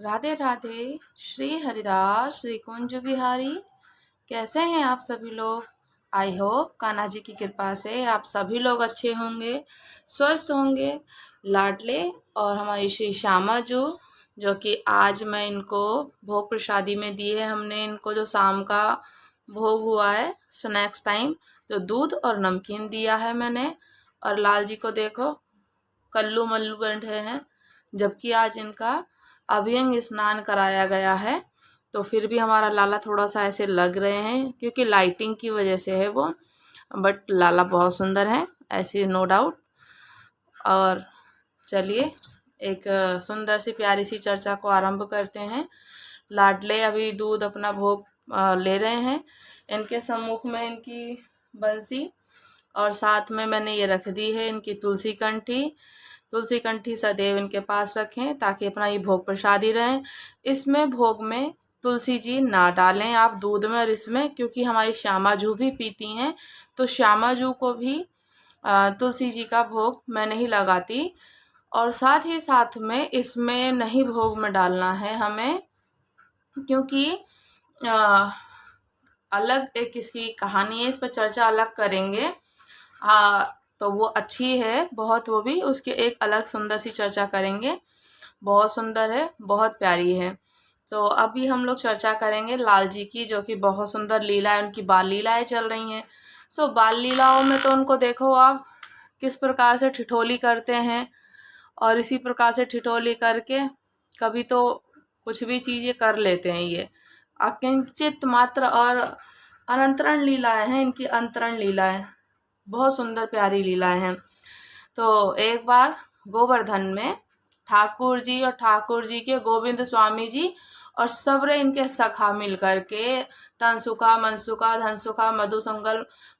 राधे राधे। श्री हरिदास श्री कुंज बिहारी। कैसे हैं आप सभी लोग? आई होप कान्हा जी की कृपा से आप सभी लोग अच्छे होंगे, स्वस्थ होंगे। लाडले और हमारी श्री श्यामा जो कि आज मैं इनको भोग प्रसादी में दी है, हमने इनको जो शाम का भोग हुआ है स्नैक्स टाइम, तो दूध और नमकीन दिया है मैंने। और लाल जी को देखो कल्लू मल्लू बैठे हैं, जबकि आज इनका अभ्यंग स्नान कराया गया है। तो फिर भी हमारा लाला थोड़ा सा ऐसे लग रहे हैं क्योंकि लाइटिंग की वजह से है वो, बट लाला बहुत सुंदर है ऐसे, नो डाउट। और चलिए एक सुंदर सी प्यारी सी चर्चा को आरंभ करते हैं। लाडले अभी दूध अपना भोग ले रहे हैं। इनके सम्मुख में इनकी बंसी और साथ में मैंने ये रख दी है इनकी तुलसी कंठी। तुलसी कंठी सदैव इनके पास रखें ताकि अपना ये भोग प्रसादी रहें। इसमें भोग में तुलसी जी ना डालें आप दूध में और इसमें, क्योंकि हमारी श्यामा जू भी पीती हैं, तो श्यामा जू को भी तुलसी जी का भोग मैं नहीं लगाती। और साथ ही साथ में इसमें नहीं भोग में डालना है हमें, क्योंकि अलग एक इसकी कहानी है, इस पर चर्चा अलग करेंगे। तो वो अच्छी है बहुत, वो भी उसके एक अलग सुंदर सी चर्चा करेंगे। बहुत सुंदर है, बहुत प्यारी है। तो अभी हम लोग चर्चा करेंगे लाल जी की, जो कि बहुत सुंदर लीला है, उनकी बाल लीलाएं चल रही हैं। सो बाल लीलाओं में तो उनको देखो आप किस प्रकार से ठिठोली करते हैं, और इसी प्रकार से ठिठोली करके कभी तो कुछ भी चीज़ें कर लेते हैं। ये अकिंचित मात्र और अनंतरण लीलाएं हैं इनकी, अंतरण लीलाएं बहुत सुंदर प्यारी लीलाएं हैं। तो एक बार गोवर्धन में ठाकुर जी और ठाकुर जी के गोविंद स्वामी जी और सबरे इनके सखा मिल करके तनसुखा, मनसुखा, धनसुखा,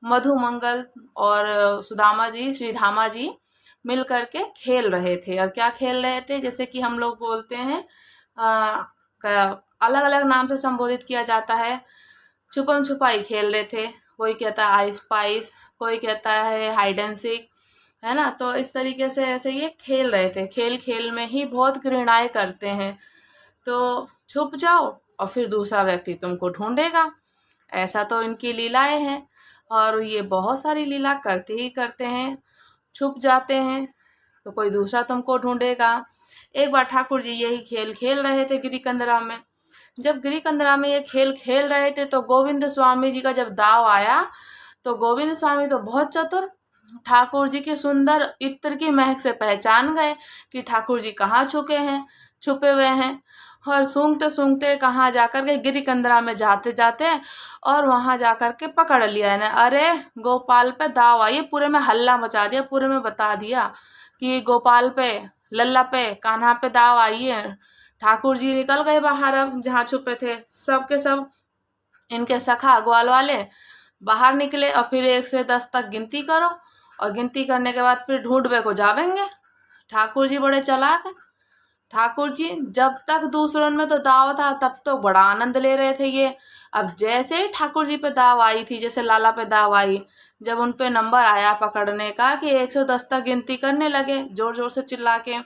मधुमंगल और सुदामा जी, श्रीधामा जी मिल करके खेल रहे थे। और क्या खेल रहे थे, जैसे कि हम लोग बोलते हैं अलग अलग नाम से संबोधित किया जाता है। छुपम छुपाई खेल रहे थे, कोई कहता है आइस पाइस, कोई कहता है हाइड एंड सीक, है ना। तो इस तरीके से ऐसे ये खेल रहे थे। खेल खेल में ही बहुत क्रीड़ाएं करते हैं। तो छुप जाओ और फिर दूसरा व्यक्ति तुमको ढूंढेगा, ऐसा तो इनकी लीलाएं हैं। और ये बहुत सारी लीला करते ही करते हैं। छुप जाते हैं तो कोई दूसरा तुमको ढूंढेगा। एक बार ठाकुर जी यही खेल खेल रहे थे गिरिकंदरा में। जब गिरिकंदरा में ये खेल खेल रहे थे तो गोविंद स्वामी जी का जब दाव आया, तो गोविंद स्वामी तो बहुत चतुर, ठाकुर जी के सुंदर इत्र की महक से पहचान गए कि ठाकुर जी कहाँ छुपे हुए हैं। और सूंघते सूंघते कहाँ जाकर के गिरिकंदरा में जाते जाते और वहां जाकर के पकड़ लिया है। अरे गोपाल पे दाव आई, पूरे में हल्ला मचा दिया, पूरे में बता दिया कि गोपाल पे, लल्ला पे, कान्हा पे दाव आई है। ठाकुर जी निकल गए बाहर, अब जहाँ छुपे थे सब के सब इनके सखा ग्वाल वाले बाहर निकले। और फिर 1 से 10 तक गिनती करो, और गिनती करने के बाद फिर ढूंढवे को जावेंगे। ठाकुर जी बड़े चालाक हैं। ठाकुर जी जब तक दूसरों में तो दाव था तब तो बड़ा आनंद ले रहे थे ये। अब जैसे ही ठाकुर जी पे दाव आई थी, जैसे लाला पे दाव आई, जब उन पे नंबर आया पकड़ने का कि 1 से 10 तक गिनती करने लगे जोर जोर से चिल्ला के,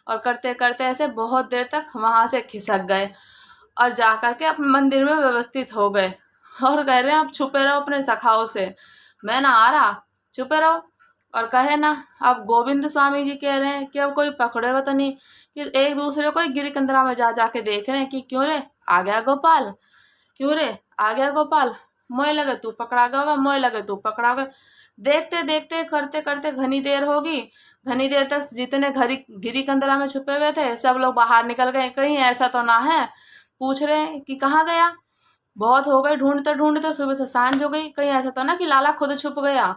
और करते करते ऐसे बहुत देर तक वहां से खिसक गए और जा करके अपने मंदिर में व्यवस्थित हो गए। और कह रहे हैं आप छुपे रहो अपने सखाओं से, मैं ना आ रहा, छुपे रहो। और कहे ना, अब गोविंद स्वामी जी कह रहे हैं कि अब कोई पकड़ेगा तो नहीं, कि एक दूसरे को गिरिकंदरा में जा जाके देख रहे हैं कि क्यों रे आ गया गोपाल, क्यों रे आ गया गोपाल, मोए लगे तू पकड़ा गया होगा, मोए लगे तू पकड़ा गया। देखते देखते करते करते घनी देर होगी। घनी देर तक जितने गिरिकंदरा में छुपे हुए थे सब लोग बाहर निकल गए। कहीं ऐसा तो ना है, पूछ रहे हैं कि कहाँ गया, बहुत हो गए ढूंढते ढूंढते, सुबह से सांझ हो गई, कहीं ऐसा तो ना कि लाला खुद छुप गया।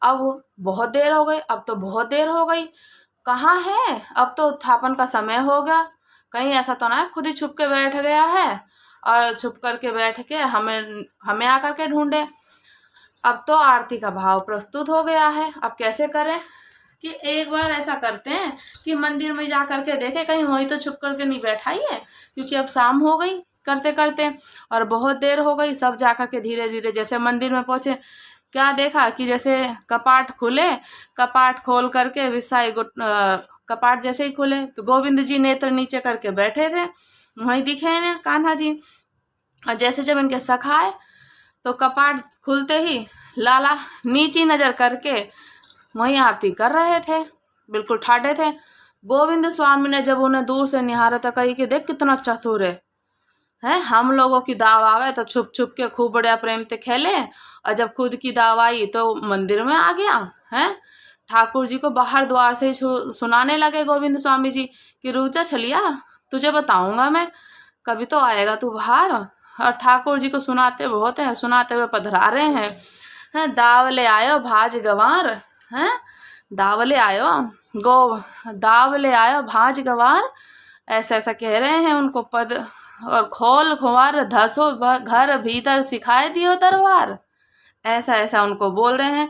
अब बहुत देर हो गई, अब तो बहुत देर हो गई, कहाँ है, अब तो उत्थापन का समय हो गया, कहीं ऐसा तो ना खुद ही छुप के बैठ गया है और छुप करके बैठ के हमें आकर के ढूंढे। अब तो आरती का भाव प्रस्तुत हो गया है, अब कैसे करें कि एक बार ऐसा करते हैं कि मंदिर में जा करके देखे कहीं वही तो छुप करके नहीं बैठा ही है, क्योंकि अब शाम हो गई करते करते और बहुत देर हो गई। सब जा करके धीरे धीरे जैसे मंदिर में पहुंचे, क्या देखा कि जैसे कपाट खुले, कपाट खोल करके कपाट जैसे ही खुले तो गोविंद जी नेत्र नीचे करके बैठे थे। वहीं दिखे ने कान्हा जी। और जैसे जब इनके सखा आए तो कपाट खुलते ही लाला नीची नजर करके वहीं आरती कर रहे थे, बिल्कुल ठाडे थे। गोविंद स्वामी ने जब उन्हें दूर से निहारा तो कही कि देख कितना चतुर है, हम लोगों की दाव आवे तो छुप छुप के खूब बढ़िया प्रेम से खेले, और जब खुद की दाव आई तो मंदिर में आ गया है। ठाकुर जी को बाहर द्वार से ही सुनाने लगे गोविंद स्वामी जी कि रुक जा छलिया, तुझे बताऊंगा मैं, कभी तो आएगा तू बाहर। और ठाकुर जी को सुनाते बहुत हैं, सुनाते हुए पधरा रहे हैं, दावले आयो भाज गंवार, हैं दावले आयो दावले आयो भाज गंवार, ऐसा ऐसा कह रहे हैं उनको पद। और खोल खुमार धसो घर भीतर सिखाए दियो दरबार, ऐसा ऐसा उनको बोल रहे हैं।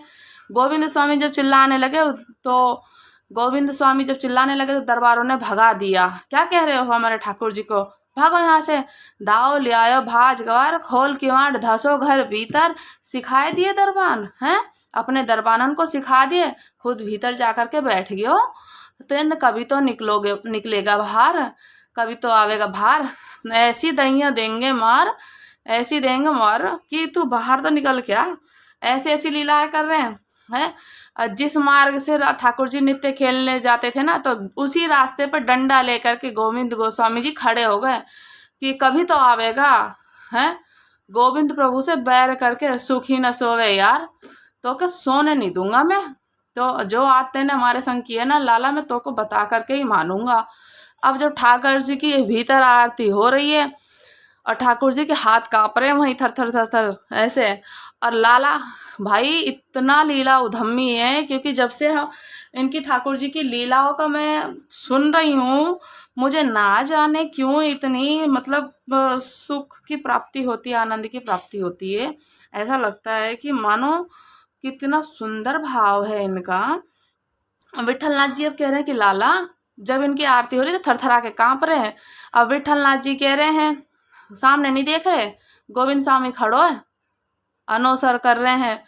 गोविंद स्वामी जब चिल्लाने लगे तो दरबारों ने भगा दिया। क्या कह रहे हो हमारे ठाकुर जी को, भागो यहाँ से, दाव ले आयो भाज गवार, खोल किवाड़ धसो घर भीतर सिखाए दिए दरबान, हैं अपने दरबानन को सिखा दिए, खुद भीतर जाकर के बैठ गयो, तो कभी तो निकलेगा बाहर, कभी तो आवेगा बाहर, ऐसी दहिया देंगे मार, ऐसी देंगे मार कि तू बाहर तो निकल, क्या ऐसी ऐसी लीलाएं कर रहे हैं। जिस मार्ग से ठाकुर जी नित्य खेलने जाते थे ना, तो उसी रास्ते पर डंडा लेकर के गोविंद गोस्वामी जी खड़े हो गए कि कभी तो आवेगा, है गोविंद प्रभु से बैर करके सुखी न सोवे यार, तो के सोने नहीं दूंगा मैं, तो जो आते ने हमारे संग किए ना लाला, मैं तो को बता करके ही मानूंगा। अब जब ठाकुर जी की भीतर आरती हो रही है और ठाकुर जी के हाथ कांप रहे हैं वहीं थर थर थर थर ऐसे, और लाला भाई इतना लीला उधम्मी है, क्योंकि जब से इनकी ठाकुर जी की लीलाओं का मैं सुन रही हूँ, मुझे ना जाने क्यों इतनी मतलब सुख की प्राप्ति होती है, आनंद की प्राप्ति होती है। ऐसा लगता है कि मानो कितना सुंदर भाव है इनका। विठलनाथ जी अब कह रहे हैं कि लाला, जब इनकी आरती हो रही तो थरथरा के कांप रहे हैं। अब विठलनाथ जी कह रहे हैं, सामने नहीं देख रहे, गोविंद स्वामी खड़ो है, अनुसर कर रहे हैं।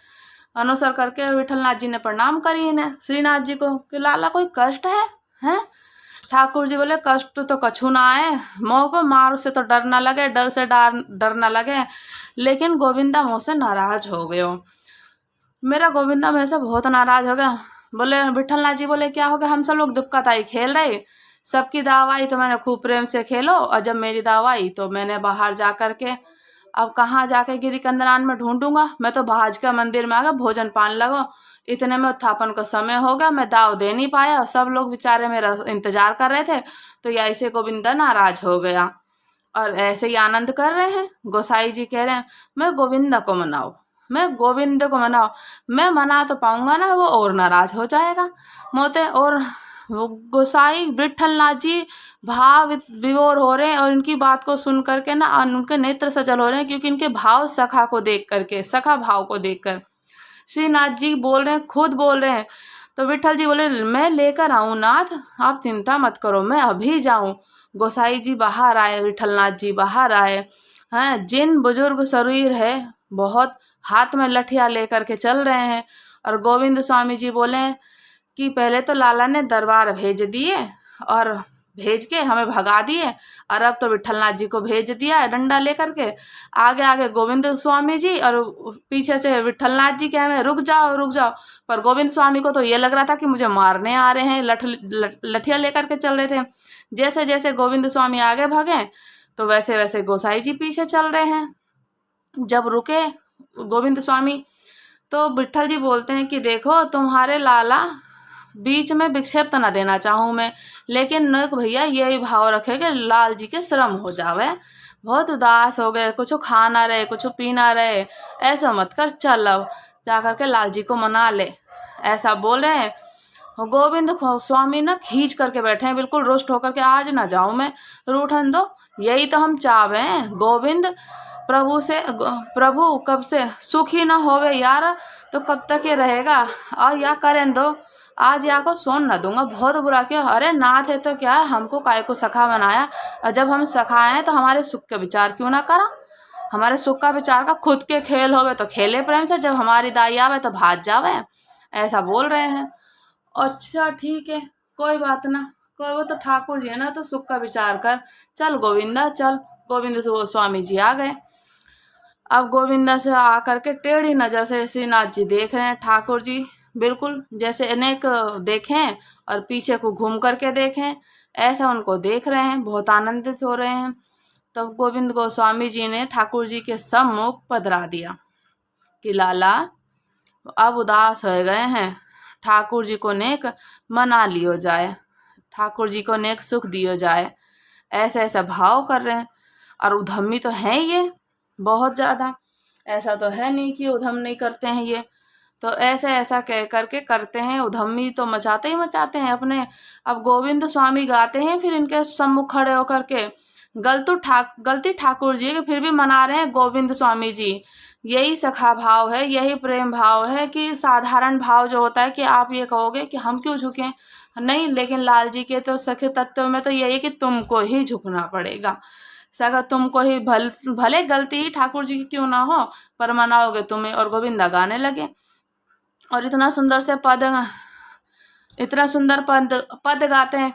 अनुसर करके विठलनाथ जी ने प्रणाम करी इन्हें, श्रीनाथ जी को, कि लाला कोई कष्ट है? ठाकुर जी बोले कष्ट तो कछु ना आए, मोह को मार से तो डर ना लगे, डर से डर ना लगे, लेकिन गोविंदा मुँह से नाराज हो गए हो, मेरा गोविंदा मेरे से बहुत नाराज हो गया। बोले विठलनाथ जी बोले क्या हो गया, हम सब लोग दुक्कताई खेल रहे, सबकी दाव आई तो मैंने खूब प्रेम से खेलो, और जब मेरी दाव आई तो मैंने बाहर जा कर के, अब कहाँ जाके गिरी कंदरान में ढूंढूंगा, मैं तो भाजका मंदिर में आ गया, भोजन पान लगो, इतने में उत्थापन का समय हो गया, मैं दाव दे नहीं पाया, सब लोग बेचारे मेरा इंतजार कर रहे थे, तो ये ऐसे गोविंदा नाराज हो गया। और ऐसे ही आनंद कर रहे हैं। गोसाई जी कह रहे हैं मैं गोविंदा को मनाओ, मैं गोविंद को मनाओ, मैं मना तो पाऊंगा ना, वो और नाराज हो जाएगा मोते। और गोसाई विठलनाथ जी भाव विभोर हो रहे हैं, और इनकी बात को सुन करके ना उनके नेत्र सजल हो रहे हैं, क्योंकि इनके भाव सखा को देख करके, सखा भाव को देखकर श्रीनाथ जी बोल रहे हैं, खुद बोल रहे हैं। तो विठल जी बोले मैं लेकर आऊँ नाथ, आप चिंता मत करो, मैं अभी जाऊँ। गोसाई जी बाहर आए, विठलनाथ जी बाहर आए हैं, जिन बुजुर्ग शरीर है बहुत, हाथ में लठिया लेकर के चल रहे हैं। और गोविंद स्वामी जी बोले कि पहले तो लाला ने दरबार भेज दिए और भेज के हमें भगा दिए, और अब तो विठलनाथ जी को भेज दिया है डंडा लेकर के। आगे आगे गोविंद स्वामी जी और पीछे से विठलनाथ जी कहे रुक जाओ रुक जाओ, पर गोविंद स्वामी को तो ये लग रहा था कि मुझे मारने आ रहे हैं, लठिया लेकर के चल रहे थे। जैसे जैसे गोविंद स्वामी आगे भागे तो वैसे वैसे गोसाई जी पीछे चल रहे हैं। जब रुके गोविंद स्वामी तो विठल जी बोलते हैं कि देखो तुम्हारे लाला बीच में विक्षेप तो ना देना चाहूँ मैं, लेकिन नक भैया यही भाव रखे कि लाल जी के श्रम हो जावे, बहुत उदास हो गए, कुछ खा ना रहे कुछ पी ना रहे, ऐसा मत कर, चल अब जा करके लाल जी को मना ले, ऐसा बोल रहे हैं। गोविंद स्वामी ना खींच करके बैठे हैं, बिल्कुल रुष्ट होकर के, आज ना जाऊँ मैं, रूठन दो, यही तो हम चाहते हैं गोविंद प्रभु कब से सुखी ना होवे यार, तो कब तक ये रहेगा, और या करें दो, आज या को सोन ना दूंगा, बहुत बुरा किया। अरे नाथ है तो क्या, हमको काय को सखा बनाया, और जब हम सखा हैं तो हमारे सुख का विचार क्यों ना करा, हमारे सुख का विचार का खुद के खेल होवे तो खेले प्रेम से, जब हमारी दाई आवे तो भाज जावे, ऐसा बोल रहे हैं। अच्छा ठीक है, कोई बात ना, वो तो ठाकुर जी है ना, तो सुख का विचार कर, चल गोविंदा चल। गोविंद से वो स्वामी जी आ गए। अब गोविंदा से आकर के टेढ़ी नजर से श्रीनाथ जी देख रहे हैं ठाकुर जी, बिल्कुल जैसे अनेक देखें और पीछे को घूम करके देखें, ऐसा उनको देख रहे हैं, बहुत आनंदित हो रहे हैं। तब गोविंद गोस्वामी जी ने ठाकुर जी के सम्मुख पधरा दिया कि लाला अब उदास हो गए हैं, ठाकुर जी को नेक मना लियो जाए, ठाकुर जी को नेक सुख दियो जाए। ऐसा ऐसा भाव कर रहे हैं। और उधमी तो है ये बहुत ज़्यादा, ऐसा तो है नहीं कि उधम नहीं करते हैं ये, तो ऐसे ऐसा कह करके करते हैं, उधमी तो मचाते ही मचाते हैं अपने। अब गोविंद स्वामी गाते हैं, फिर इनके सम्मुख खड़े होकर के गलती ठाकुर जी की फिर भी मना रहे हैं गोविंद स्वामी जी। यही सखा भाव है, यही प्रेम भाव है कि साधारण भाव जो होता है कि आप ये कहोगे कि हम क्यों झुकें, नहीं, लेकिन लाल जी के तो सखे तत्व में तो यही कि तुमको ही झुकना पड़ेगा, सगा तुमको ही भले गलती ही ठाकुर जी की क्यों ना हो, पर मनाओगे तुम्हें। और गोविंदा गाने लगे और इतना सुंदर पद गाते हैं,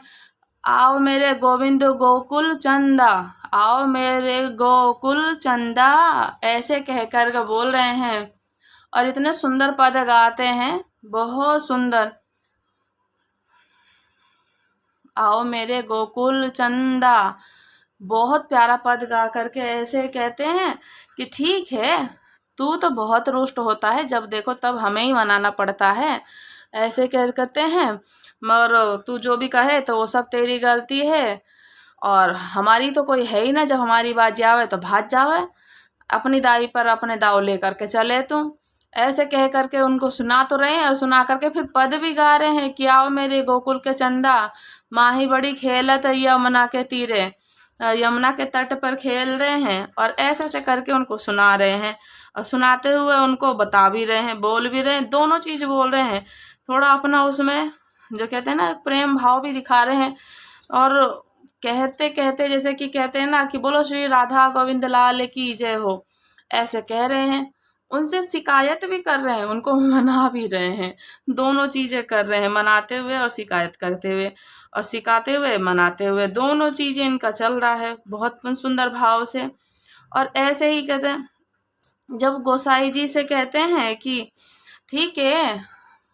आओ मेरे गोविंद गोकुल चंदा, आओ मेरे गोकुल चंदा, ऐसे कह कर के बोल रहे हैं और इतने सुंदर पद गाते हैं, बहुत सुंदर। आओ मेरे गोकुल चंदा, बहुत प्यारा पद गा करके ऐसे कहते हैं कि ठीक है, तू तो बहुत रुष्ट होता है, जब देखो तब हमें ही मनाना पड़ता है, ऐसे कहते हैं, मगर तू जो भी कहे तो वो सब तेरी गलती है, और हमारी तो कोई है ही ना, जब हमारी बात जावे तो भाग जावे, अपनी दाई पर अपने दाव ले करके चले तुम। ऐसे कह करके उनको सुना तो रहे हैं और सुना करके फिर पद भी गा रहे हैं कि आओ मेरे गोकुल के चंदा, माही बड़ी खेलत यमुना के तीरे, यमुना के तट पर खेल रहे हैं, और ऐसे ऐसे करके उनको सुना रहे हैं, और सुनाते हुए उनको बता भी रहे हैं, बोल भी रहे हैं, दोनों चीज़ बोल रहे हैं, थोड़ा अपना उसमें जो कहते हैं ना प्रेम भाव भी दिखा रहे हैं। और कहते कहते जैसे कि कहते हैं ना कि बोलो श्री राधा गोविंद लाल की जय हो, ऐसे कह रहे हैं, उनसे शिकायत भी कर रहे हैं, उनको मना भी रहे हैं, दोनों चीज़ें कर रहे हैं, मनाते हुए और शिकायत करते हुए, और सिखाते हुए मनाते हुए, दोनों चीज़ें इनका चल रहा है बहुत सुंदर भाव से। और ऐसे ही कहते हैं, जब गोसाई जी से कहते हैं कि ठीक है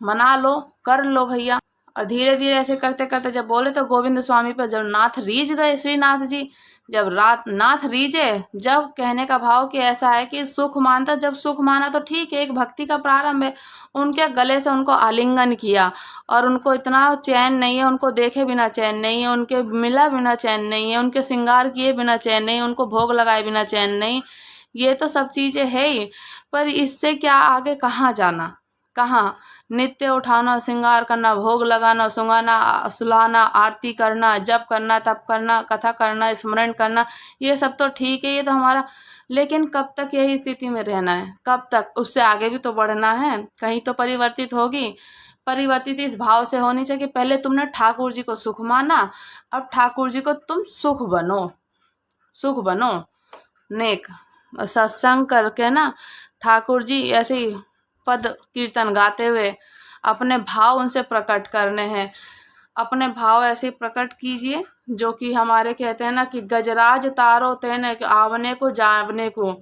मना लो, कर लो भैया, और धीरे धीरे ऐसे करते करते जब बोले तो गोविंद स्वामी पर जब नाथ रीझ गए श्रीनाथ जी, जब नाथ रीझे, जब कहने का भाव कि ऐसा है कि सुख मानता, जब सुख माना तो ठीक है, एक भक्ति का प्रारंभ है, उनके गले से उनको आलिंगन किया, और उनको इतना चैन नहीं है, उनको देखे बिना चैन नहीं है, उनके मिला बिना चैन नहीं है, उनके श्रृंगार किए बिना चैन नहीं, उनको भोग लगाए बिना चैन नहीं, ये तो सब चीज़ें है ही, पर इससे क्या आगे कहाँ जाना, कहाँ नित्य उठाना, श्रृंगार करना, भोग लगाना, सुलाना, आरती करना, जप करना, तप करना, कथा करना, स्मरण करना, ये सब तो ठीक है, ये तो हमारा, लेकिन कब तक यही स्थिति में रहना है, कब तक, उससे आगे भी तो बढ़ना है, कहीं तो परिवर्तित होगी। परिवर्तित इस भाव से होनी चाहिए कि पहले तुमने ठाकुर जी को सुख माना, अब ठाकुर जी को तुम सुख बनो नेक, सत्संग करके ना ठाकुर जी ऐसे ही पद कीर्तन गाते हुए अपने भाव उनसे प्रकट करने हैं, अपने भाव ऐसे प्रकट कीजिए जो कि हमारे कहते हैं ना कि गजराज तारो तेने आवने को जावने को,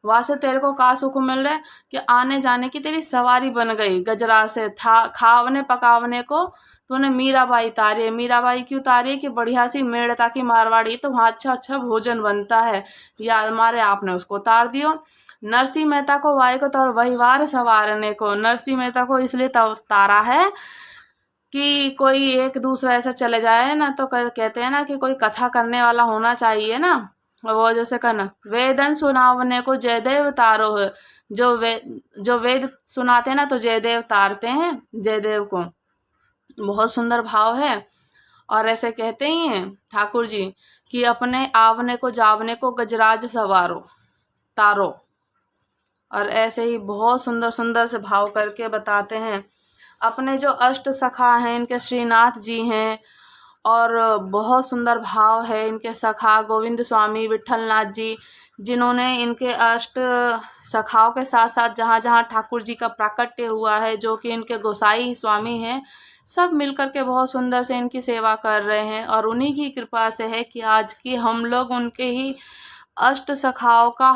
वहाँ से तेरे को का सुख मिल रहा है कि आने जाने की तेरी सवारी बन गई, गजराज से था खावने पकावने को तूने मीराबाई तारी है। मीराबाई क्यों तारी है कि बढ़िया सी मेड़ता की मारवाड़ी, तो वहाँ अच्छा अच्छा भोजन बनता है, या हमारे आपने उसको तार दियो। नरसिंह मेहता को वाई को तो वहीवार सवारने को, नरसिंह मेहता को इसलिए तारा है कि कोई एक दूसरा ऐसा चले जाए ना, तो कहते हैं ना कि कोई कथा करने वाला होना चाहिए ना, वो जैसे कहना वेदन सुनावने को जयदेव तारो है, जो वेद सुनाते हैं ना तो जयदेव तारते हैं जयदेव को, बहुत सुंदर भाव है। और ऐसे कहते ही हैं ठाकुर जी कि अपने आवने को जावने को गजराज सवारो तारो, और ऐसे ही बहुत सुंदर सुंदर से भाव करके बताते हैं। अपने जो अष्ट सखा हैं इनके श्रीनाथ जी हैं, और बहुत सुंदर भाव है इनके सखा गोविंद स्वामी विट्ठलनाथ जी, जिन्होंने इनके अष्ट सखाओं के साथ साथ जहाँ जहाँ ठाकुर जी का प्राकट्य हुआ है, जो कि इनके गोसाई स्वामी हैं सब मिलकर के बहुत सुंदर से इनकी सेवा कर रहे हैं। और उन्हीं की कृपा से है कि आज की हम लोग उनके ही अष्ट सखाओं का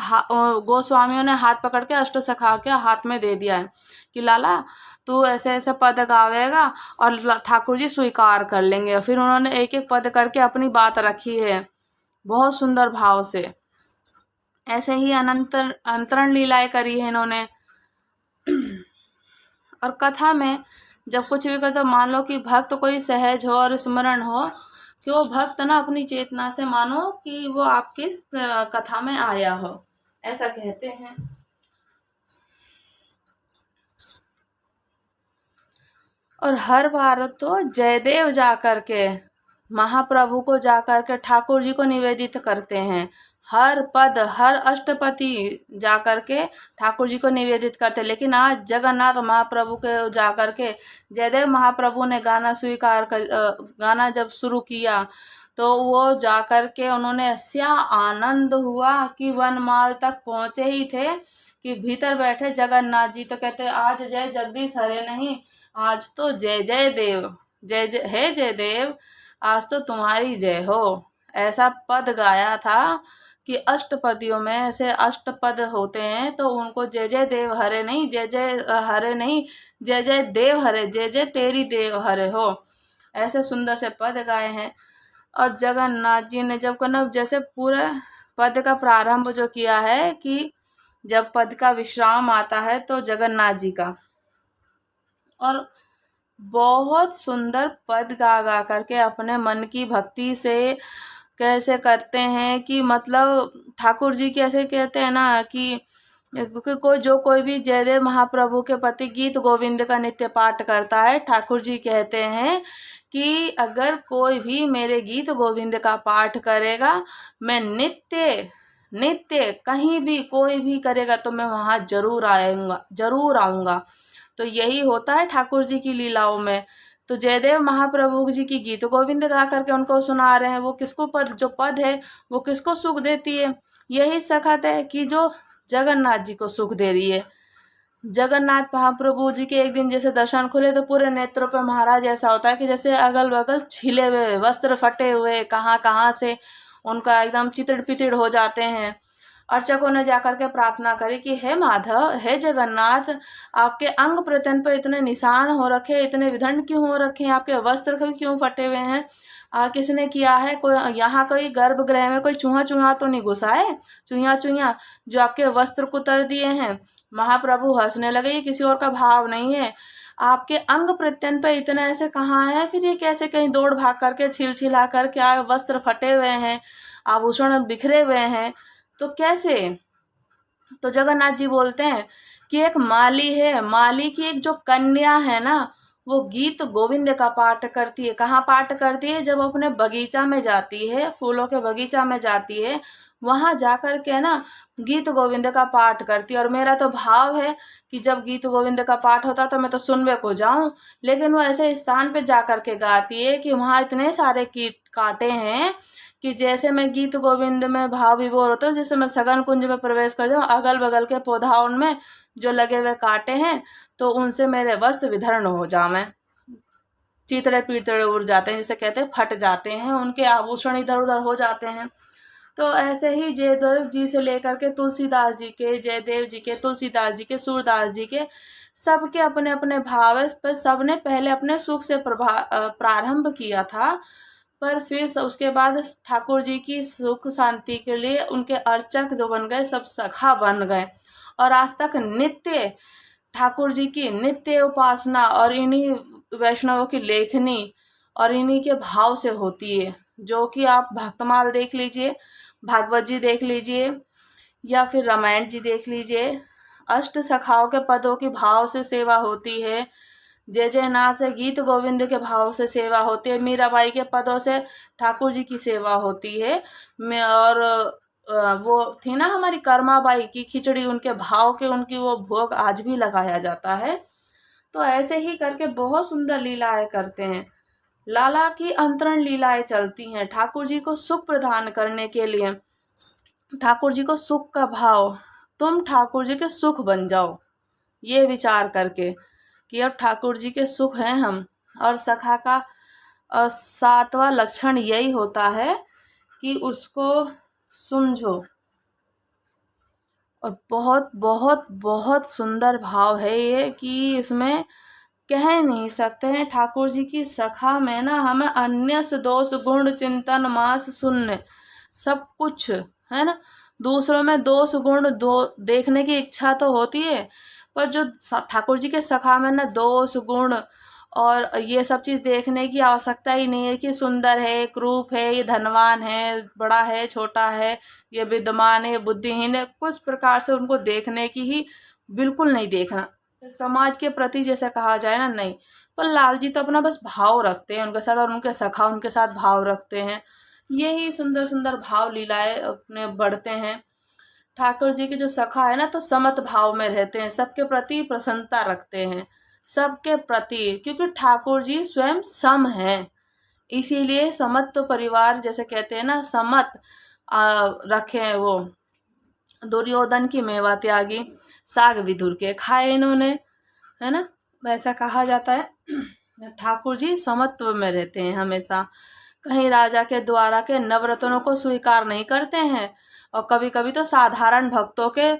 गोस्वामियों ने हाथ पकड़ के अष्ट सखा के हाथ में दे दिया है कि लाला तू ऐसे ऐसे पद गावेगा और ठाकुर जी स्वीकार कर लेंगे। फिर उन्होंने एक एक पद करके अपनी बात रखी है बहुत सुंदर भाव से। ऐसे ही अनंत अंतरण लीलाएं करी है इन्होंने। और कथा में जब कुछ भी करते, मान लो कि भक्त कोई सहज हो और स्मरण हो कि वो भक्त ना अपनी चेतना से मानो कि वो आपकी कथा में आया हो, ऐसा कहते हैं। और हर बार तो जयदेव जाकर के महाप्रभु को जाकर के ठाकुर जी को निवेदित करते हैं। हर पद हर अष्टपति जाकर के ठाकुर जी को निवेदित करते। लेकिन आज जगन्नाथ महाप्रभु के जाकर के जयदेव महाप्रभु ने गाना जब शुरू किया तो वो जाकर के उन्होंने ऐसा आनंद हुआ कि वनमाल तक पहुँचे ही थे कि भीतर बैठे जगन्नाथ जी तो कहते आज जय जगदीश हरे नहीं, आज तो जय जय देव, जय जय हे जय देव, आज तो तुम्हारी जय हो। ऐसा पद गाया था कि अष्टपदियों में ऐसे अष्टपद होते हैं तो उनको जय जय देव हरे नहीं, जय जय हरे नहीं, जय जय देव हरे, जय जय तेरी देव हरे हो, ऐसे सुंदर से पद गाए हैं। और जगन्नाथ जी ने जब जैसे पूरा पद का प्रारंभ जो किया है कि जब पद का विश्राम आता है तो जगन्नाथ जी का, और बहुत सुंदर पद गा करके अपने मन की भक्ति से कैसे करते हैं कि मतलब ठाकुर जी कैसे कहते हैं ना कि कोई भी जयदेव महाप्रभु के प्रति गीत गोविंद का नित्य पाठ करता है, ठाकुर जी कहते हैं कि अगर कोई भी मेरे गीत गोविंद का पाठ करेगा, मैं नित्य नित्य कहीं भी कोई भी करेगा तो मैं वहाँ जरूर आऊँगा। तो यही होता है ठाकुर जी की लीलाओं में। तो जयदेव महाप्रभु जी की गीत गोविंद गा करके उनको सुना रहे हैं। वो किसको जो पद है वो किसको सुख देती है? यही सखत है कि जो जगन्नाथ जी को सुख दे रही है। जगन्नाथ महाप्रभु जी के एक दिन जैसे दर्शन खुले तो पूरे नेत्रों पे महाराज ऐसा होता है कि जैसे अगल बगल छिले हुए वस्त्र फटे हुए कहाँ से उनका एकदम चितड़ पितड़ हो जाते हैं। अर्चकों ने जाकर के प्रार्थना करी कि हे माधव, हे जगन्नाथ, आपके अंग प्रत्यंग पर इतने निशान हो रखे, इतने विधर्ण क्यों हो रखे हैं, आपके वस्त्र क्यों फटे हुए हैं, किसने किया है? कोई यहाँ कोई गर्भगृह में कोई चूहा तो नहीं घुसा है, चूहा जो आपके वस्त्र कुतर दिए हैं? महाप्रभु हंसने लगे, ये किसी और का भाव नहीं है, आपके अंग प्रत्यंग पे इतने ऐसे कहाँ है, फिर ये कैसे कहीं दौड़ भाग करके छिला कर क्या वस्त्र फटे हुए हैं, आभूषण बिखरे हुए हैं, तो कैसे? तो जगन्नाथ जी बोलते हैं कि एक माली है, माली की एक जो कन्या है ना, वो गीत गोविंद का पाठ करती है। कहाँ पाठ करती है? जब अपने बगीचा में जाती है, फूलों के बगीचा में जाती है, वहाँ जाकर के ना गीत गोविंद का पाठ करती है। और मेरा तो भाव है कि जब गीत गोविंद का पाठ होता तो मैं तो सुनने को जाऊं, लेकिन वो ऐसे स्थान पे जाकर के गाती है कि वहाँ इतने सारे कीट कांटे हैं कि जैसे मैं गीत गोविंद में भाव विभोर होता हूँ, जैसे मैं सगन कुंज में प्रवेश कर जाऊँ, अगल बगल के पौधा उनमें जो लगे हुए कांटे हैं तो उनसे मेरे वस्त्र विधर्ण हो जाए, चितड़े पीतड़े उड़ जाते हैं, जिसे कहते हैं फट जाते हैं, उनके आभूषण इधर उधर हो जाते हैं। तो ऐसे ही जयदेव जी से लेकर के तुलसीदास जी के, जयदेव जी के, तुलसीदास जी के, सूरदास जी के, सबके अपने अपने भाव है। पर सबने पहले अपने सुख से प्रारंभ किया था, पर फिर उसके बाद ठाकुर जी की सुख शांति के लिए उनके अर्चक जो बन गए सब सखा बन गए। और आज तक नित्य ठाकुर जी की नित्य उपासना और इन्हीं वैष्णवों की लेखनी और इन्हीं के भाव से होती है। जो कि आप भक्तमाल देख लीजिए, भागवत जी देख लीजिए, या फिर रामायण जी देख लीजिए, अष्ट सखाओं के पदों की भाव से सेवा होती है। जय जयनाथ गीत गोविंद के भाव से सेवा होती है। मीराबाई के पदों से ठाकुर जी की सेवा होती है। और वो थी ना हमारी कर्माबाई की खिचड़ी, उनके भाव के उनकी वो भोग आज भी लगाया जाता है। तो ऐसे ही करके बहुत सुंदर लीलाएं करते हैं। लाला की अंतरण लीलाएं चलती हैं ठाकुर जी को सुख प्रदान करने के लिए। ठाकुर जी को सुख का भाव, तुम ठाकुर जी के सुख बन जाओ, ये विचार करके कि अब ठाकुर जी के सुख हैं हम, और सखा का 7वां लक्षण यही होता है कि उसको समझो। और बहुत बहुत बहुत सुंदर भाव है ये कि इसमें कह नहीं सकते हैं। ठाकुर जी की सखा में ना हमें अन्यस दोष गुण चिंतन मास शून्य सब कुछ है ना। दूसरों में दोष गुण देखने की इच्छा तो होती है, पर जो ठाकुर जी के सखा में ना दोष गुण और ये सब चीज़ देखने की आवश्यकता ही नहीं है कि सुंदर है, क्रूप है, ये धनवान है, बड़ा है, छोटा है, ये विद्वान है, बुद्धिहीन है, कुछ प्रकार से उनको देखने की ही बिल्कुल नहीं देखना। समाज के प्रति जैसे कहा जाए ना, नहीं। पर लाल जी तो अपना बस भाव रखते हैं उनके साथ, और उनके सखा उनके साथ भाव रखते हैं। यही सुंदर सुंदर भाव लीलाएं अपने बढ़ते हैं। ठाकुर जी के जो सखा है ना, तो समत भाव में रहते हैं, सबके प्रति प्रसन्नता रखते हैं, सबके प्रति, क्योंकि ठाकुर जी स्वयं सम हैं। इसीलिए समत परिवार जैसे कहते हैं ना, समत रखे हैं वो। दुर्योधन की मेवा त्यागी, साग विधुर के खाए इन्होंने, है ना, वैसा कहा जाता है। ठाकुर जी समत्व में रहते हैं हमेशा। कहीं राजा के द्वारा के नवरत्नों को स्वीकार नहीं करते हैं, और कभी कभी तो साधारण भक्तों के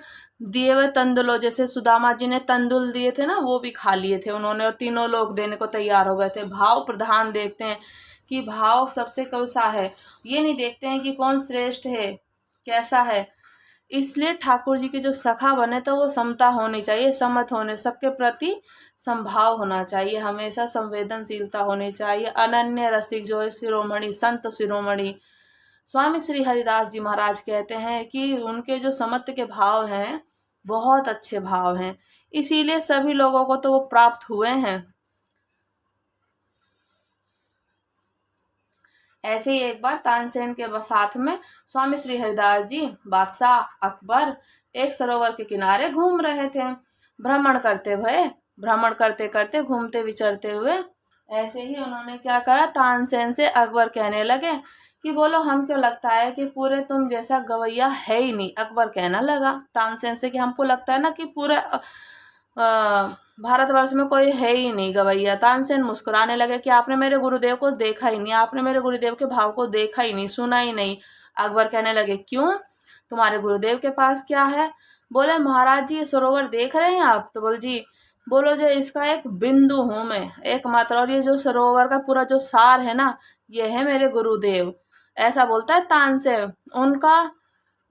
दिए हुए तंदुलों, जैसे सुदामा जी ने तंदुल दिए थे ना, वो भी खा लिए थे उन्होंने, और तीनों लोग देने को तैयार हो गए थे। भाव प्रधान देखते हैं कि भाव सबसे कैसा है, ये नहीं देखते हैं कि कौन श्रेष्ठ है, कैसा है। इसलिए ठाकुर जी के जो सखा बने तो वो समता होनी चाहिए, समत होने, सबके प्रति संभाव होना चाहिए, हमेशा संवेदनशीलता होनी चाहिए। अनन्य रसिक जो है शिरोमणि, संत शिरोमणि स्वामी श्री हरिदास जी महाराज कहते हैं कि उनके जो समत्व के भाव हैं बहुत अच्छे भाव हैं, इसीलिए सभी लोगों को तो वो प्राप्त हुए हैं। ऐसे ही एक बार तानसेन के साथ में स्वामी श्री हरिदास जी बादशाह अकबर एक सरोवर के किनारे घूम रहे थे, भ्रमण करते करते घूमते विचरते हुए ऐसे ही उन्होंने क्या करा, तानसेन से अकबर कहने लगे कि बोलो हम क्यों लगता है कि पूरे तुम जैसा गवैया है ही नहीं। अकबर कहना लगा तानसेन से कि हमको लगता है ना कि पूरे भारतवर्ष में कोई है ही नहीं गवैया। तानसेन मुस्कुराने लगे कि आपने मेरे गुरुदेव को देखा ही नहीं, आपने मेरे गुरुदेव के भाव को देखा ही नहीं, सुना ही नहीं। अकबर कहने लगे क्यों, तुम्हारे गुरुदेव के पास क्या है। बोले महाराज जी ये सरोवर देख रहे हैं आप, तो बोल जी। बोलो जो इसका एक बिंदु हूँ मैं, एकमात्र, और ये जो सरोवर का पूरा जो सार है ना, ये है मेरे गुरुदेव। ऐसा बोलता है तानसेन। उनका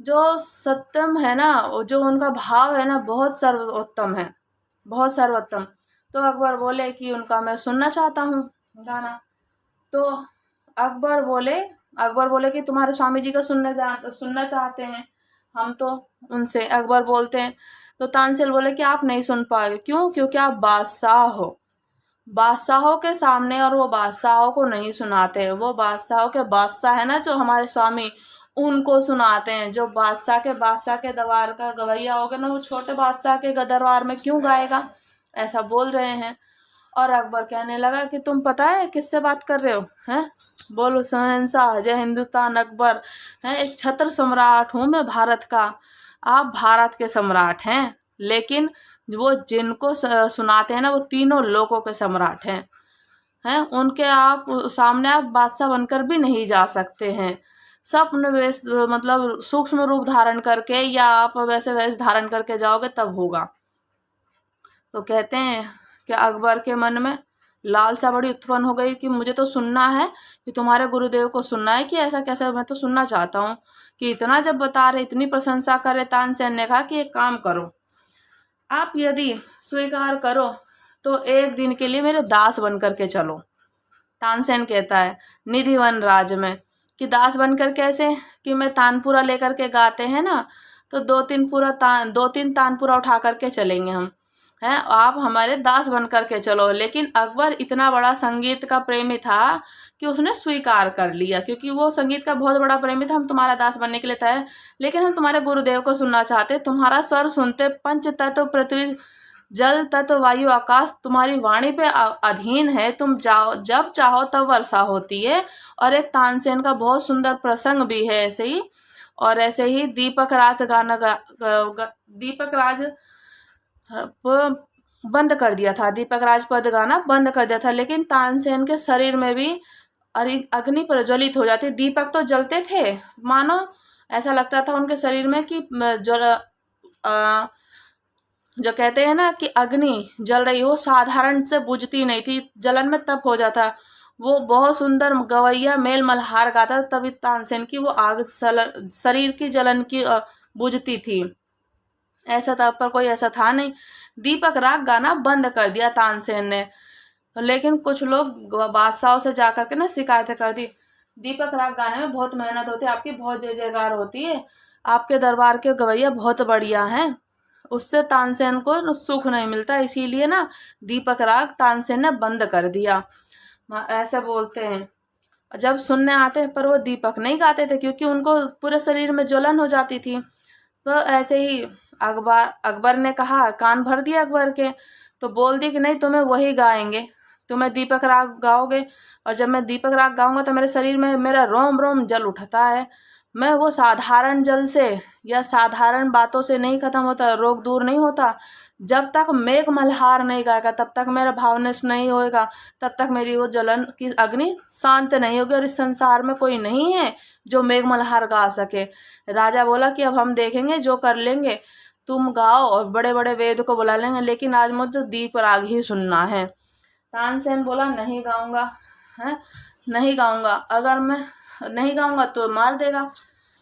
जो सत्यम है ना, जो उनका भाव है ना, बहुत सर्वोत्तम है, बहुत सर्वोत्तम। तो अकबर बोले कि उनका मैं सुनना चाहता हूँ गाना। तो अकबर बोले कि तुम्हारे स्वामी जी का सुनना चाहते हैं हम तो उनसे। अकबर बोलते हैं तो तानसेन बोले कि आप नहीं सुन पाओगे। क्यों, क्योंकि आप बादशाह हो, बादशाहों के सामने, और वो बादशाहों को नहीं सुनाते हैं। वो बादशाहों के बादशाह है ना जो हमारे स्वामी, उनको सुनाते हैं। जो बादशाह के दरबार का गवैया होगा ना, वो छोटे बादशाह के दरबार में क्यों गाएगा, ऐसा बोल रहे हैं। और अकबर कहने लगा कि तुम पता है किससे बात कर रहे हो, हैं। बोलो शहंशाह जय हिंदुस्तान अकबर है, एक छत्र सम्राट हूँ मैं भारत का। आप भारत के सम्राट हैं, लेकिन वो जिनको सुनाते हैं ना, वो तीनों लोगों के सम्राट हैं। उनके आप सामने आप बादशाह बनकर भी नहीं जा सकते हैं। स्वप्न वेश मतलब सूक्ष्म रूप धारण करके, या आप वैसे वेश धारण करके जाओगे तब होगा। तो कहते हैं कि अकबर के मन में लालसा बड़ी उत्पन्न हो गई कि मुझे तो सुनना है, कि तुम्हारे गुरुदेव को सुनना है, कि ऐसा कैसे, मैं तो सुनना चाहता हूँ। कि इतना जब बता रहे, इतनी प्रशंसा करे, तानसेन ने कहा कि एक काम करो, आप यदि स्वीकार करो तो एक दिन के लिए मेरे दास बन करके चलो। तानसेन कहता है निधिवन राज में कि दास बनकर कैसे, कि मैं तानपुरा लेकर के गाते हैं ना, तो दो तीन तानपुरा उठा करके चलेंगे हम, हैं, आप हमारे दास बन करके चलो। लेकिन अकबर इतना बड़ा संगीत का प्रेमी था कि उसने स्वीकार कर लिया, क्योंकि वो संगीत का बहुत बड़ा प्रेमी था। हम तुम्हारा दास बनने के लिए तैयार, लेकिन हम तुम्हारे गुरुदेव को सुनना चाहते, तुम्हारा स्वर सुनते, पंच तत्व पृथ्वी जल तत्व वायु आकाश तुम्हारी वाणी पे अधीन है, तुम जाओ जब चाहो तब वर्षा होती है। और एक तानसेन का बहुत सुंदर प्रसंग भी है ऐसे ही। और ऐसे ही दीपक राज बंद कर दिया था, दीपक राजपद गाना बंद कर दिया था। लेकिन तानसेन के शरीर में भी अग्नि प्रज्वलित हो जाती। दीपक तो जलते थे, मानो ऐसा लगता था उनके शरीर में कि जो कहते हैं ना कि अग्नि जल रही हो, साधारण से बुझती नहीं थी, जलन में तप हो जाता। वो बहुत सुंदर गवैया मेल मल्हार गाता, तभी तानसेन की वो आग शरीर की जलन की बुझती थी। ऐसा तब पर कोई ऐसा था नहीं। दीपक राग गाना बंद कर दिया तानसेन ने। लेकिन कुछ लोग बादशाहों से जाकर के ना शिकायतें कर दी, दीपक राग गाने में बहुत मेहनत होती है, आपकी बहुत जय जयकार होती है, आपके दरबार के गवैया बहुत बढ़िया हैं, उससे तानसेन को सुख नहीं मिलता, इसीलिए ना दीपक राग तानसेन ने बंद कर दिया, ऐसे बोलते हैं। जब सुनने आते पर वो दीपक नहीं गाते थे, क्योंकि उनको पूरे शरीर में ज्वलन हो जाती थी। तो ऐसे ही अकबर ने कहा, कान भर दिया अकबर के, तो बोल दी कि नहीं, तुम्हें वही गाएंगे, तुम्हें दीपक राग गाओगे। और जब मैं दीपक राग गाऊंगा तो मेरे शरीर में मेरा रोम रोम जल उठता है। मैं वो साधारण जल से या साधारण बातों से नहीं खत्म होता, रोग दूर नहीं होता। जब तक मेघ मल्हार नहीं गाएगा, तब तक मेरा भावनेश नहीं होएगा, तब तक मेरी वो जलन की अग्नि शांत नहीं होगी। और इस संसार में कोई नहीं है जो मेघ मल्हार गा सके। राजा बोला कि अब हम देखेंगे, जो कर लेंगे, तुम गाओ और बड़े बड़े वेद को बुला लेंगे, लेकिन आज मुझे दीप राग ही सुनना है। तानसेन बोला, नहीं गाऊंगा, है नहीं गाऊंगा, अगर मैं नहीं गाऊंगा तो मार देगा,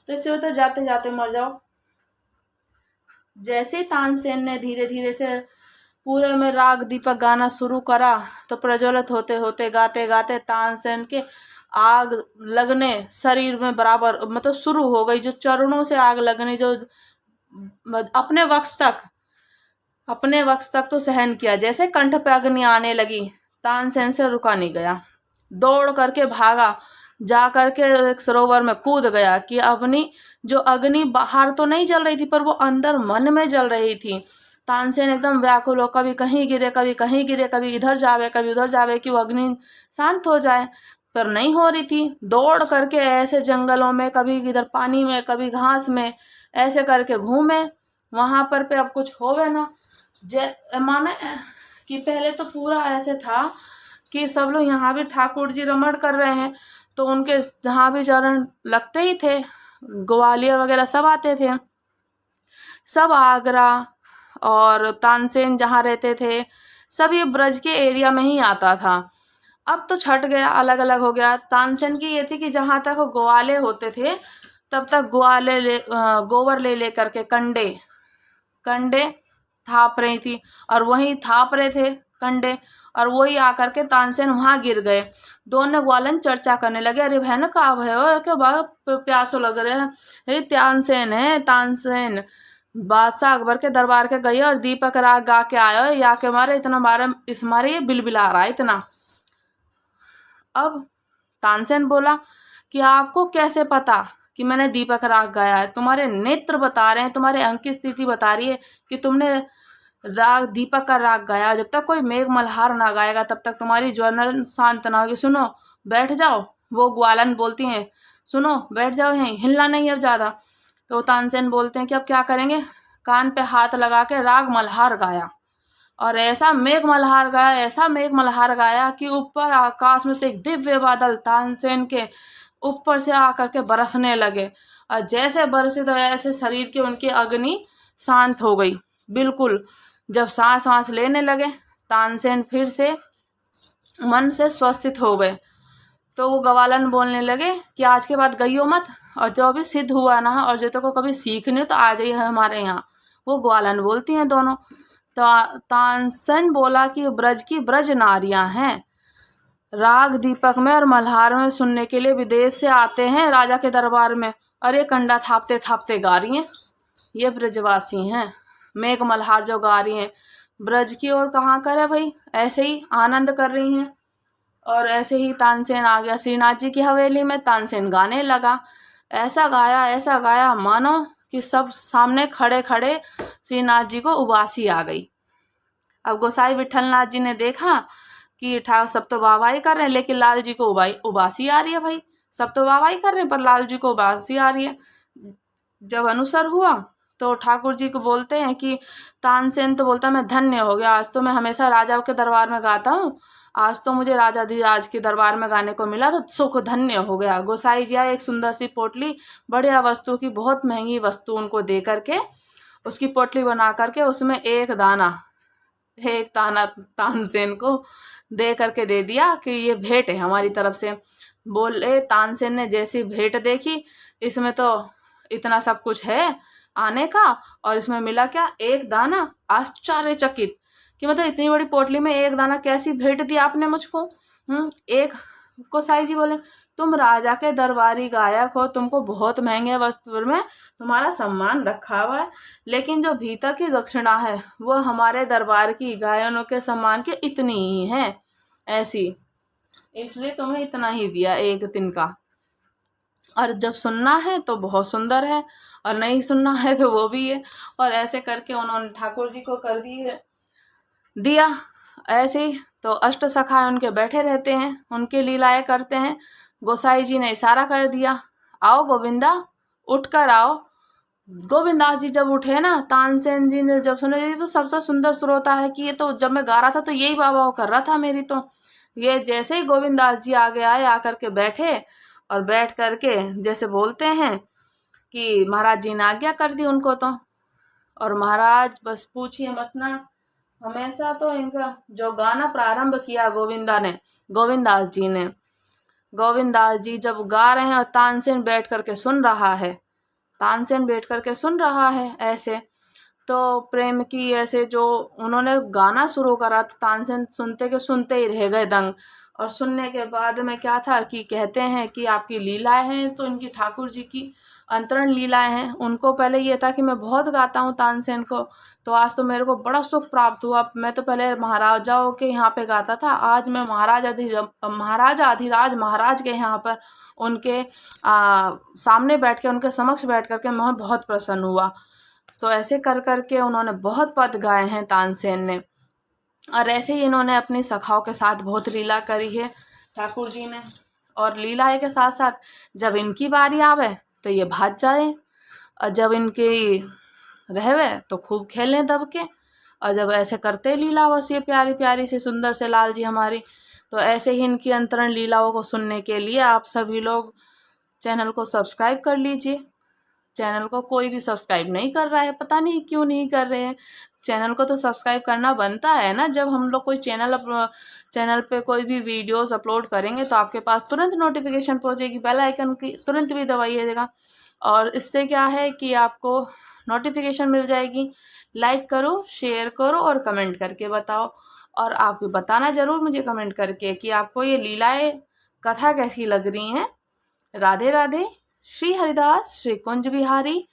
तो इससे तो जाते जाते मर जाओ। जैसे तानसेन ने धीरे धीरे से पूरे में राग दीपक गाना शुरू करा, तो प्रज्वलित होते होते गाते गाते तानसेन के आग लगने शरीर में बराबर, मतलब शुरू हो गई, जो चरणों से आग लगने, जो अपने वक्स तक तो सहन किया। जैसे कंठ पे अग्नि आने लगी, तानसेन से रुका नहीं गया, दौड़ करके भागा, जा करके एक सरोवर में कूद गया कि अपनी जो अग्नि बाहर तो नहीं जल रही थी, पर वो अंदर मन में जल रही थी। तानसेन एकदम व्याकुल हो, कभी कहीं गिरे, कभी कहीं गिरे, कभी इधर जावे, कभी उधर जावे कि वो अग्नि शांत हो जाए, पर नहीं हो रही थी। दौड़ करके ऐसे जंगलों में, कभी इधर पानी में, कभी घास में, ऐसे करके घूमे, वहां पर पे अब कुछ होवे ना। माने कि पहले तो पूरा ऐसे था कि सब लोग यहाँ भी ठाकुर जी रमण कर रहे हैं, तो उनके जहाँ भी चरण लगते ही थे, ग्वालियर वगैरह सब आते थे, सब आगरा और तानसेन जहाँ रहते थे, सब ये ब्रज के एरिया में ही आता था। अब तो छट गया, अलग अलग हो गया। तानसेन की ये थी कि जहाँ तक ग्वाले होते थे, तब तक गोबर ले करके कंडे थाप रही थी, और वही थाप रहे थे कंडे, और वही आकर के तानसेन वहां गिर गए। दोनों ग्वालन चर्चा करने लगे, अरे बहन का भयो, क्या बात प्यासो लग रहे हैं, ये तानसेन है, तानसेन बादशाह अकबर के दरबार के गई और दीपक राग गा के आयो, या के मारे इतना इस मारे ये बिलबिला रहा है इतना। अब तानसेन बोला कि आपको कैसे पता कि मैंने दीपक राग गाया है? तुम्हारे नेत्र बता रहे हैं, तुम्हारे अंक की स्थिति बता रही है कि तुमने राग दीपक का राग गाया। जब तक कोई मेघ मल्हार ना गाएगा, तब तक तुम्हारी ज्वलन शांत ना होगी। सुनो, बैठ जाओ। वो ग्वालन बोलती हैं, सुनो बैठ जाओ, यहीं हिलना नहीं अब ज़्यादा। तो तानसेन बोलते हैं कि अब क्या करेंगे? कान पे हाथ लगा के राग मल्हार गाया, और ऐसा मेघ मल्हार गाया, ऐसा मेघ मल्हार गाया कि ऊपर आकाश में से एक दिव्य बादल तानसेन के ऊपर से आकर के बरसने लगे, और जैसे बरसे तो ऐसे शरीर की उनकी अग्नि शांत हो गई बिल्कुल। जब सांस लेने लगे, तानसेन फिर से मन से स्वस्थित हो गए। तो वो ग्वालन बोलने लगे कि आज के बाद गइयो मत, और जो अभी सिद्ध हुआ ना, और जो को कभी सीखने तो आ जाइए हमारे यहाँ। वो ग्वालन बोलती हैं दोनों। तो तानसेन बोला कि ब्रज की ब्रज नारियां हैं, राग दीपक में और मल्हार में सुनने के लिए विदेश से आते हैं राजा के दरबार में, और ये कंडा थापते थापते गा रही हैं। ये ब्रजवासी हैं, मेघ मल्हार जो गा रही हैं। ब्रज की ओर कहाँ कर है भाई, ऐसे ही आनंद कर रही हैं। और ऐसे ही तानसेन आ गया श्रीनाथ जी की हवेली में, तानसेन गाने लगा। ऐसा गाया मानो कि सब सामने खड़े खड़े श्रीनाथ जी को उबासी आ गई। अब गोसाई विठलनाथ जी ने देखा कि सब तो वाहवाही कर रहे हैं, लेकिन लाल जी को उबासी आ रही है। भाई सब तो वाहवाही कर रहे हैं, पर लाल जी को उबासी आ रही है। जब अनुसर हुआ तो ठाकुर जी को बोलते हैं कि तानसेन तो बोलता मैं धन्य हो गया, आज तो मैं हमेशा राजाओं के दरबार में गाता हूँ, आज तो मुझे राजाधिराज के दरबार में गाने को मिला तो सुख धन्य हो गया। गोसाई जी आए, एक सुंदर सी पोटली बढ़िया वस्तु की, बहुत महंगी वस्तु उनको दे करके उसकी पोटली बना करके उसमें एक दाना तानसेन को दे करके दे दिया कि ये भेंट है हमारी तरफ से। बोले तानसेन ने जैसी भेंट देखी, इसमें तो इतना सब कुछ है आने का और इसमें मिला क्या, एक दाना। आश्चर्यचकित कि मतलब इतनी बड़ी पोटली में एक दाना, कैसी भेंट दी आपने मुझको। एक गोसाई जी बोले तुम राजा के दरबारी गायक हो, तुमको बहुत महंगे वस्त्र में तुम्हारा सम्मान रखा हुआ है, लेकिन जो भीतर की दक्षिणा है वो हमारे दरबार की गायनों के सम्मान की इतनी ही है ऐसी, इसलिए तुम्हें इतना ही दिया एक दिन का, और जब सुनना है तो बहुत सुंदर है और नहीं सुनना है तो वो भी है। और ऐसे करके उन्होंने ठाकुर जी को कर दिया ऐसे ही। तो अष्ट सखा उनके बैठे रहते हैं, उनकी लीलाएं करते हैं। गोसाई जी ने इशारा कर दिया, आओ गोविंदा उठकर आओ। गोविंदास जी जब उठे ना, तानसेन जी ने जब सुने, ये तो सबसे सुंदर श्रोता है कि ये तो जब मैं गा रहा था तो यही बाबा कर रहा था मेरी तो। ये जैसे ही गोविंदास जी आगे आए, आकर के बैठे और बैठ करके जैसे बोलते हैं कि महाराज जी ने आज्ञा कर दी उनको तो। और महाराज बस पूछिए मत ना, हमेशा तो इनका जो गाना प्रारंभ किया गोविंदास जी जब गा रहे हैं और तानसेन बैठ करके सुन रहा है ऐसे, तो प्रेम की ऐसे जो उन्होंने गाना शुरू करा तो तानसेन सुनते ही रह गए दंग। और सुनने के बाद में क्या था कि कहते हैं कि आपकी लीलाएं हैं, तो इनकी ठाकुर जी की अंतरण लीलाएं हैं। उनको पहले ये था कि मैं बहुत गाता हूँ तानसेन को, तो आज तो मेरे को बड़ा सुख प्राप्त हुआ। मैं तो पहले महाराजाओं के यहाँ पे गाता था, आज मैं महाराजा अधिराज महाराज के यहाँ पर उनके सामने बैठ के, उनके समक्ष बैठ करके मैं बहुत प्रसन्न हुआ। तो ऐसे कर करके उन्होंने बहुत पद गाए हैं तानसेन ने। और ऐसे ही इन्होंने अपनी सखाओं के साथ बहुत लीला करी है ठाकुर जी ने। और लीला के साथ साथ जब इनकी बारी आवे तो ये भाग जाए, और जब इनकी रहवे तो खूब खेलें दब के। और जब ऐसे करते लीला बस ये प्यारी प्यारी से सुंदर से लाल जी हमारी। तो ऐसे ही इनकी अंतरण लीलाओं को सुनने के लिए आप सभी लोग चैनल को सब्सक्राइब कर लीजिए। चैनल को कोई भी सब्सक्राइब नहीं कर रहा है, पता नहीं क्यों नहीं कर रहे हैं। चैनल को तो सब्सक्राइब करना बनता है ना, जब हम लोग कोई चैनल पे कोई भी वीडियोस अपलोड करेंगे तो आपके पास तुरंत नोटिफिकेशन पहुंचेगी, बेल आइकन की तुरंत भी दबाइएगा और इससे क्या है कि आपको नोटिफिकेशन मिल जाएगी। लाइक करो, शेयर करो और कमेंट करके बताओ। और आप भी बताना ज़रूर मुझे कमेंट करके कि आपको ये लीलाएँ कथा कैसी लग रही हैं। राधे राधे। श्री हरिदास श्री कुंज बिहारी।